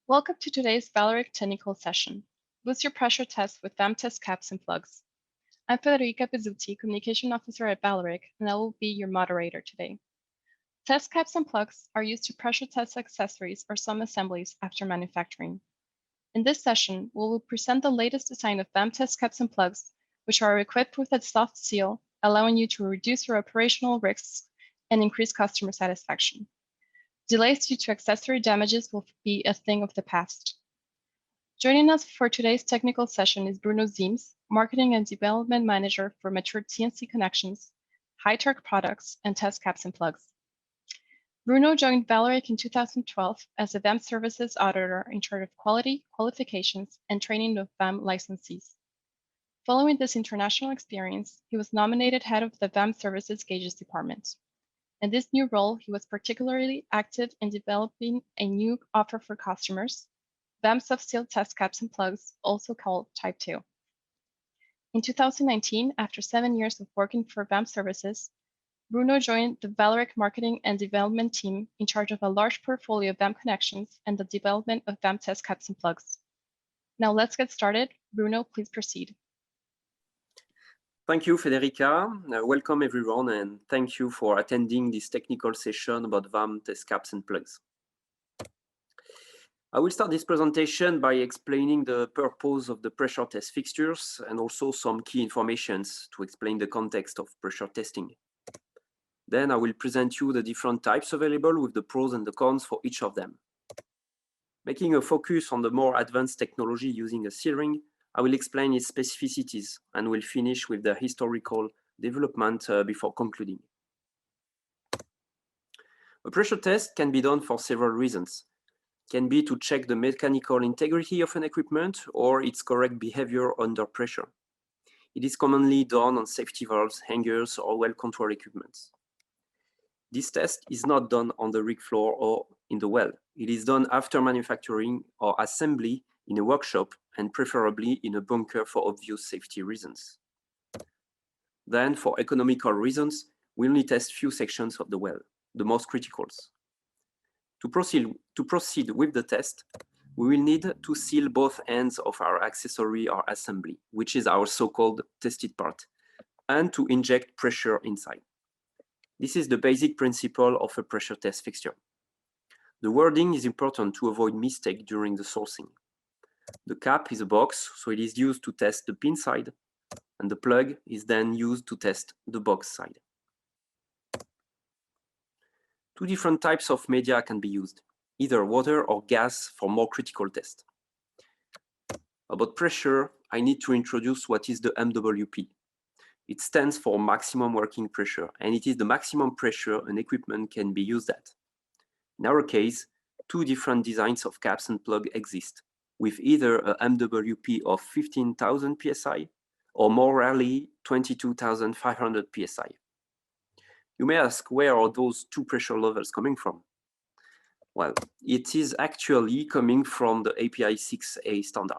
Welcome to today's Vallourec technical session. Boost your pressure test with VAM test caps and plugs. I'm Federica Pizzuti, Communication Officer at Vallourec, and I will be your moderator today. Test caps and plugs are used to pressure test accessories or some assemblies after manufacturing. In this session, we will present the latest design of VAM test caps and plugs, which are equipped with a soft seal, allowing you to reduce your operational risks and increase customer satisfaction. Delays due to accessory damages will be a thing of the past. Joining us for today's technical session is Bruno Ziehms, Marketing and Development Manager for matured CNC connections, high-torque products, and test caps and plugs. Bruno joined Vallourec in 2012 as a VAM services auditor in charge of quality, qualifications, and training of VAM licensees. Following this international experience, he was nominated head of the VAM Services Gauges Department. In this new role, he was particularly active in developing a new offer for customers, VAM soft seal test caps and plugs, also called Type 2. In 2019, after 7 years of working for VAM Services, Bruno joined the Vallourec Marketing and Development team in charge of a large portfolio of VAM connections and the development of VAM test caps and plugs. Now let's get started. Bruno, please proceed. Thank you, Federica. Welcome everyone, and thank you for attending this technical session about VAM test caps and plugs. I will start this presentation by explaining the purpose of the pressure test fixtures and also some key informations to explain the context of pressure testing. Then I will present you the different types available with the pros and the cons for each of them. Making a focus on the more advanced technology using a seal ring, I will explain its specificities and will finish with the historical development before concluding. A pressure test can be done for several reasons. It can be to check the mechanical integrity of an equipment or its correct behavior under pressure. It is commonly done on safety valves, hangers, or well-controlled equipments. This test is not done on the rig floor or in the well. It is done after manufacturing or assembly in a workshop and preferably in a bunker for obvious safety reasons. Then, for economical reasons, we only test few sections of the well, the most criticals. To proceed with the test, we will need to seal both ends of our accessory or assembly, which is our so-called tested part, and to inject pressure inside. This is the basic principle of a pressure test fixture. The wording is important to avoid mistake during the sourcing. The cap is a box, so it is used to test the pin side, and the plug is then used to test the box side. Two different types of media can be used, either water or gas for more critical tests. About pressure, I need to introduce what is the MWP. It stands for maximum working pressure, and it is the maximum pressure an equipment can be used at. In our case, two different designs of caps and plug exist, with either a MWP of 15,000 psi or more rarely 22,500 psi. You may ask, where are those two pressure levels coming from? Well, it is actually coming from the API 6A standard.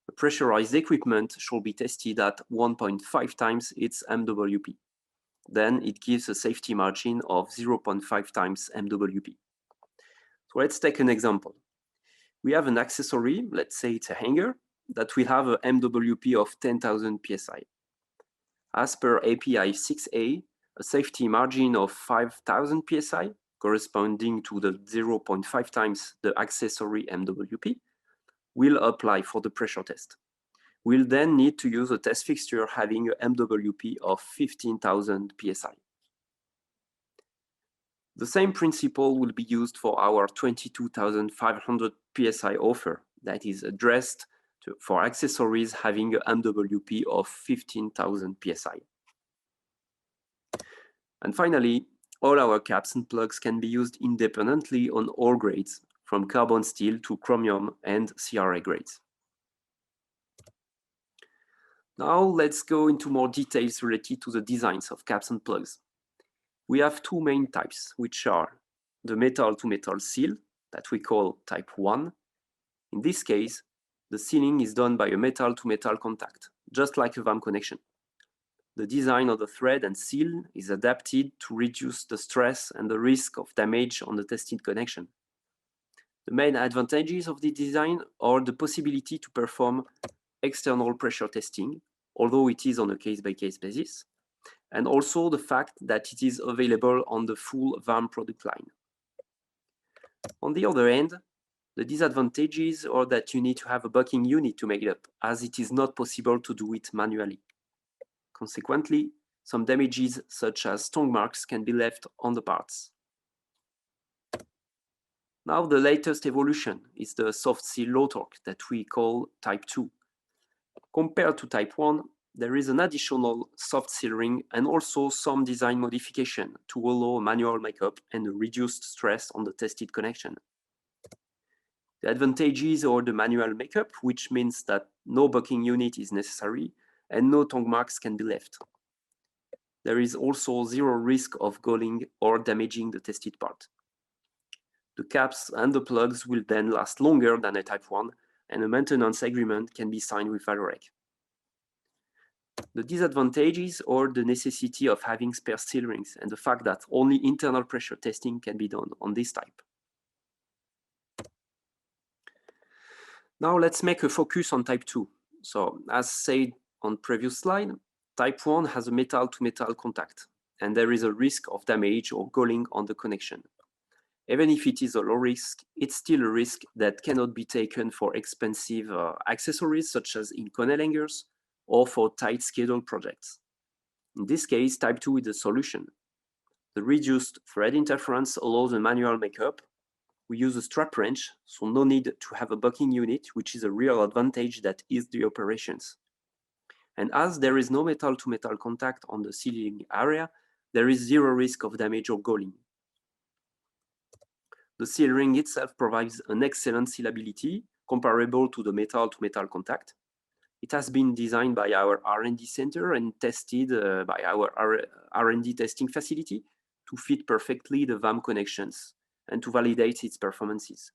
A pressurized equipment should be tested at 1.5 times its MWP. Then it gives a safety margin of 0.5 times MWP. So let's take an example. We have an accessory, let's say it's a hanger, that will have a MWP of 10,000 psi. As per API 6A, a safety margin of 5,000 psi, corresponding to the 0.5 times the accessory MWP, will apply for the pressure test. We'll then need to use a test fixture having a MWP of 15,000 psi. The same principle will be used for our 22,500 psi offer that is addressed for accessories having a MWP of 15,000 psi. And finally, all our caps and plugs can be used independently on all grades, from carbon steel to chromium and CRA grades. Now let's go into more details related to the designs of caps and plugs. We have two main types, which are the metal-to-metal seal, that we call type 1. In this case, the sealing is done by a metal-to-metal contact, just like a VAM connection. The design of the thread and seal is adapted to reduce the stress and the risk of damage on the tested connection. The main advantages of the design are the possibility to perform external pressure testing, although it is on a case-by-case basis, and also the fact that it is available on the full VAM product line. On the other hand, the disadvantages are that you need to have a bucking unit to make it up, as it is not possible to do it manually. Consequently, some damages such as tongue marks can be left on the parts. Now the latest evolution is the soft seal low torque that we call Type 2. Compared to Type 1, there is an additional soft seal ring and also some design modification to allow manual makeup and a reduced stress on the tested connection. The advantages are the manual makeup, which means that no bucking unit is necessary and no tongue marks can be left. There is also zero risk of galling or damaging the tested part. The caps and the plugs will then last longer than a Type 1, and a maintenance agreement can be signed with Vallourec. The disadvantages are the necessity of having spare seal rings and the fact that only internal pressure testing can be done on this type. Now let's make a focus on Type 2. So as said on previous slide, Type 1 has a metal-to-metal contact, and there is a risk of damage or galling on the connection. Even if it is a low risk, it's still a risk that cannot be taken for expensive accessories such as in Connell hangers or for tight scheduled projects. In this case, Type 2 is the solution. The reduced thread interference allows a manual makeup. We use a strap wrench, so no need to have a bucking unit, which is a real advantage that eases the operations. And as there is no metal-to-metal contact on the sealing area, there is zero risk of damage or galling. The seal ring itself provides an excellent sealability comparable to the metal-to-metal contact. It has been designed by our R&D center and tested by our R&D testing facility to fit perfectly the VAM connections and to validate its performances.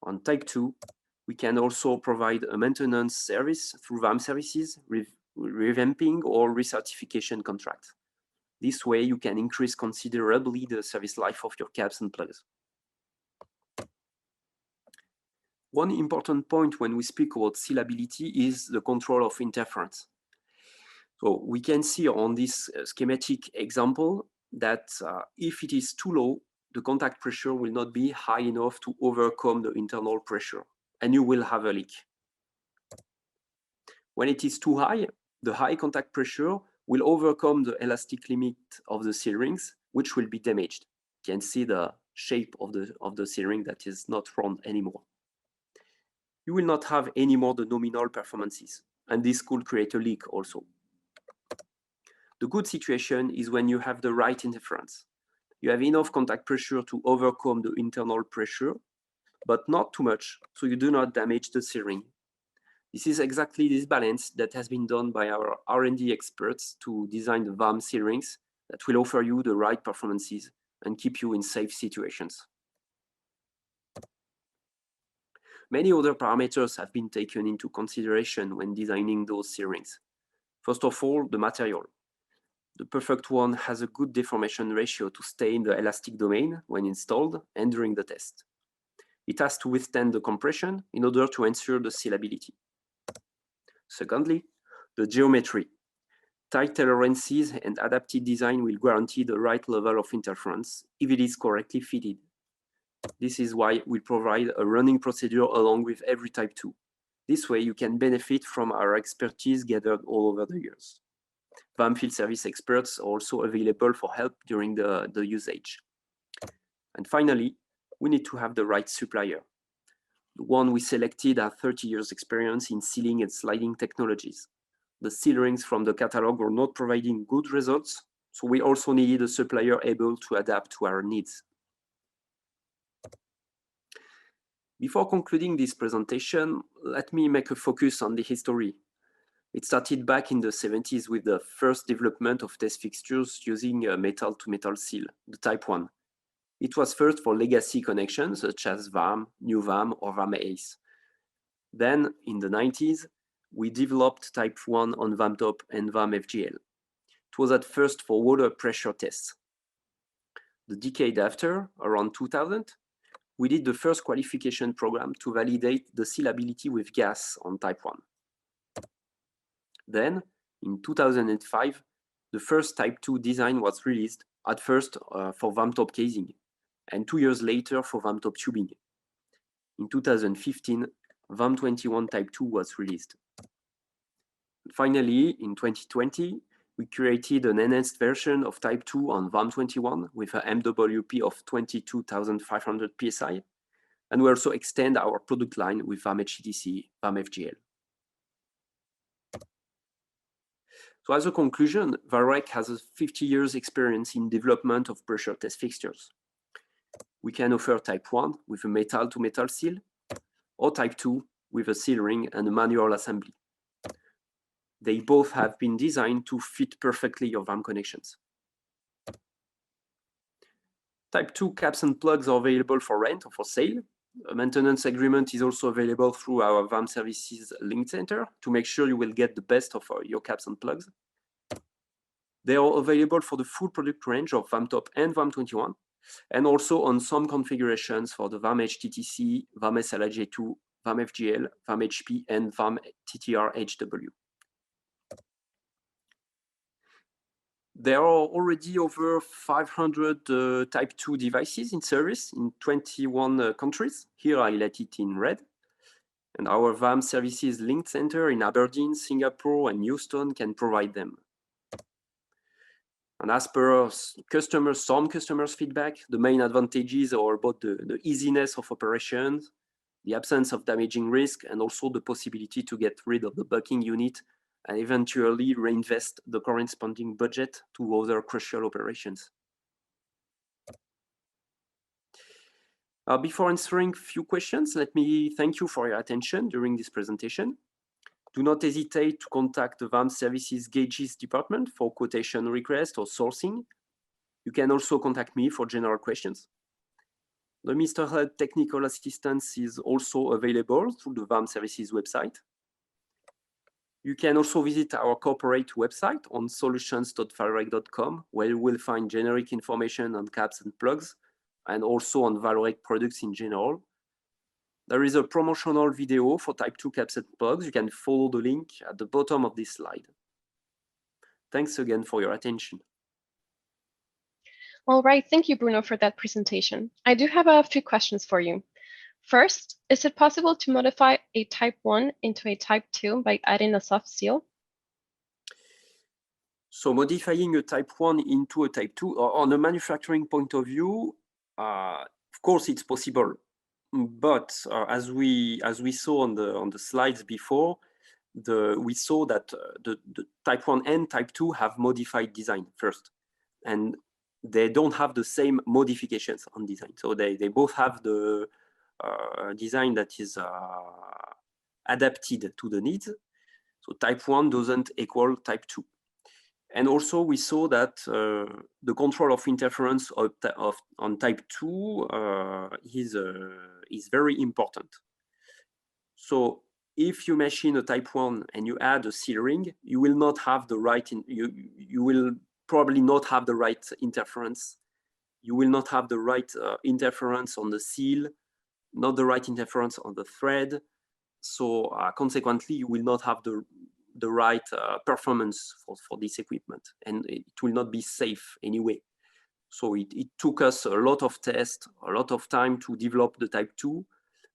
On Type 2, we can also provide a maintenance service through VAM services, revamping or recertification contract. This way, you can increase considerably the service life of your caps and plugs. One important point when we speak about sealability is the control of interference. So we can see on this schematic example that if it is too low, the contact pressure will not be high enough to overcome the internal pressure, and you will have a leak. When it is too high, the high contact pressure will overcome the elastic limit of the seal rings, which will be damaged. You can see the shape of the seal ring that is not round anymore. You will not have any more the nominal performances, and this could create a leak also. The good situation is when you have the right interference. You have enough contact pressure to overcome the internal pressure, but not too much, so you do not damage the seal ring. This is exactly this balance that has been done by our R&D experts to design the VAM seal rings that will offer you the right performances and keep you in safe situations. Many other parameters have been taken into consideration when designing those seal rings. First of all, the material. The perfect one has a good deformation ratio to stay in the elastic domain when installed and during the test. It has to withstand the compression in order to ensure the sealability. Secondly, the geometry. Tight tolerances and adapted design will guarantee the right level of interference if it is correctly fitted. This is why we provide a running procedure along with every Type 2. This way you can benefit from our expertise gathered all over the years. VAM field service experts are also available for help during the usage. And finally, we need to have the right supplier. The one we selected has 30 years experience in sealing and sliding technologies. The seal rings from the catalog were not providing good results, so we also needed a supplier able to adapt to our needs. Before concluding this presentation, let me make a focus on the history. It started back in the 70s with the first development of test fixtures using a metal-to-metal seal, the Type 1. It was first for legacy connections such as VAM, New VAM, or VAM ACE. Then, in the 90s, we developed Type 1 on VAM top and VAM FGL. It was at first for water pressure tests. The decade after, around 2000, we did the first qualification program to validate the sealability with gas on type 1. Then, in 2005, the first type 2 design was released, at first for VAM top casing, and 2 years later for VAM top tubing. In 2015, VAM 21 type 2 was released. Finally, in 2020, we created an enhanced version of type 2 on VAM 21 with a MWP of 22,500 psi, and we also extend our product line with VAM HTTC, VAM FGL. So as a conclusion, Vallourec has a 50 years experience in development of pressure test fixtures. We can offer type 1 with a metal-to-metal seal, or type 2 with a seal ring and a manual assembly. They both have been designed to fit perfectly your VAM connections. Type 2 caps and plugs are available for rent or for sale. A maintenance agreement is also available through our VAM services link center to make sure you will get the best of your caps and plugs. They are available for the full product range of VAM top and VAM 21, and also on some configurations for the VAM HTTC, VAM SLIJ2, VAM FGL, VAM HP, and VAM TTR HW. There are already over 500 type 2 devices in service in 21 countries, here highlighted in red. And our VAM services link center in Aberdeen, Singapore, and Houston can provide them. And as per some customers' feedback, the main advantages are about the easiness of operations, the absence of damaging risk, and also the possibility to get rid of the bucking unit and eventually reinvest the corresponding budget to other crucial operations. Before answering a few questions, let me thank you for your attention during this presentation. Do not hesitate to contact the VAM Services Gauges department for quotation request or sourcing. You can also contact me for general questions. The Mr. HUD technical assistance is also available through the VAM Services website. You can also visit our corporate website on solutions.vallourec.com, where you will find generic information on caps and plugs, and also on Vallourec products in general. There is a promotional video for type 2 caps and plugs. You can follow the link at the bottom of this slide. Thanks again for your attention. All right, thank you, Bruno, for that presentation. I do have a few questions for you. First, is it possible to modify a type 1 into a type 2 by adding a soft seal? So modifying a type 1 into a type 2, on a manufacturing point of view, of course it's possible. But as we saw on the slides before, we saw that the type 1 and type 2 have modified design first. And they don't have the same modifications on design. So they both have the design that is adapted to the needs. So type 1 doesn't equal type 2. And also we saw that the control of interference on type 2 is very important. So if you machine a type 1 and you add a seal ring, you will not have the right, you will probably not have the right interference. You will not have the right interference on the seal, not the right interference on the thread. So consequently, you will not have the right performance for this equipment, and it will not be safe anyway. So it took us a lot of tests, a lot of time to develop the type 2.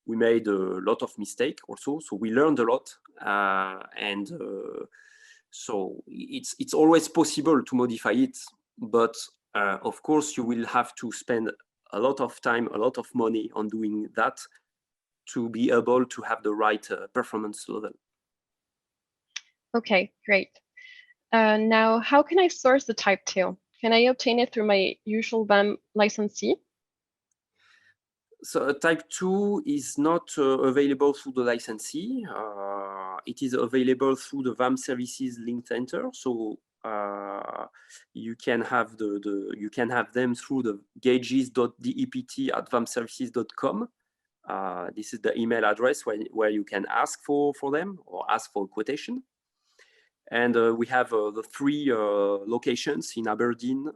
We made a lot of mistakes also, so we learned a lot. So it's always possible to modify it, but of course you will have to spend a lot of time, a lot of money on doing that to be able to have the right performance level. Okay, great. Now, how can I source the type 2? Can I obtain it through my usual VAM licensee? So type 2 is not available through the licensee. It is available through the VAM Services Link Center. So you can have you can have them through the gauges.dept@vamservices.com. This is the email address where you can ask for them or ask for a quotation. And we have the 3 locations in Aberdeen,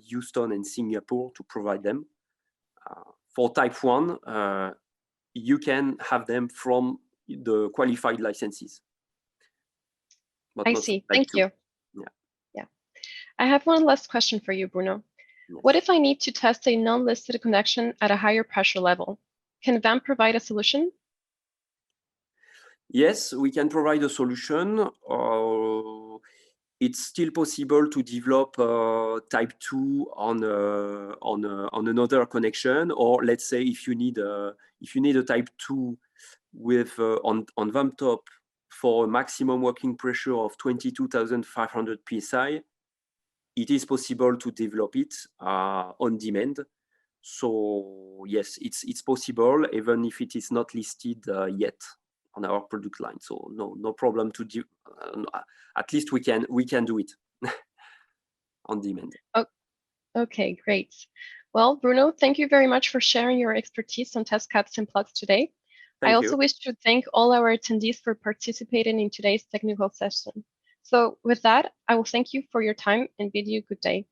Houston, and Singapore to provide them. For type 1, you can have them from the qualified licenses. But I not see. type Thank 2. you. Yeah. I have one last question for you, Bruno. Yes. What if I need to test a non-listed connection at a higher pressure level? Can VAM provide a solution? Yes, we can provide a solution. It's still possible to develop type 2 on another connection, or let's say if you need a type 2 with on VAM top for a maximum working pressure of 22,500 psi, it is possible to develop it on demand. So yes, it's possible, even if it is not listed yet on our product line. So no problem to do. At least we can do it on demand. Oh, okay, great. Well, Bruno, thank you very much for sharing your expertise on test caps and plugs today. I also wish to thank all our attendees for participating in today's technical session. So with that, I will thank you for your time and bid you good day.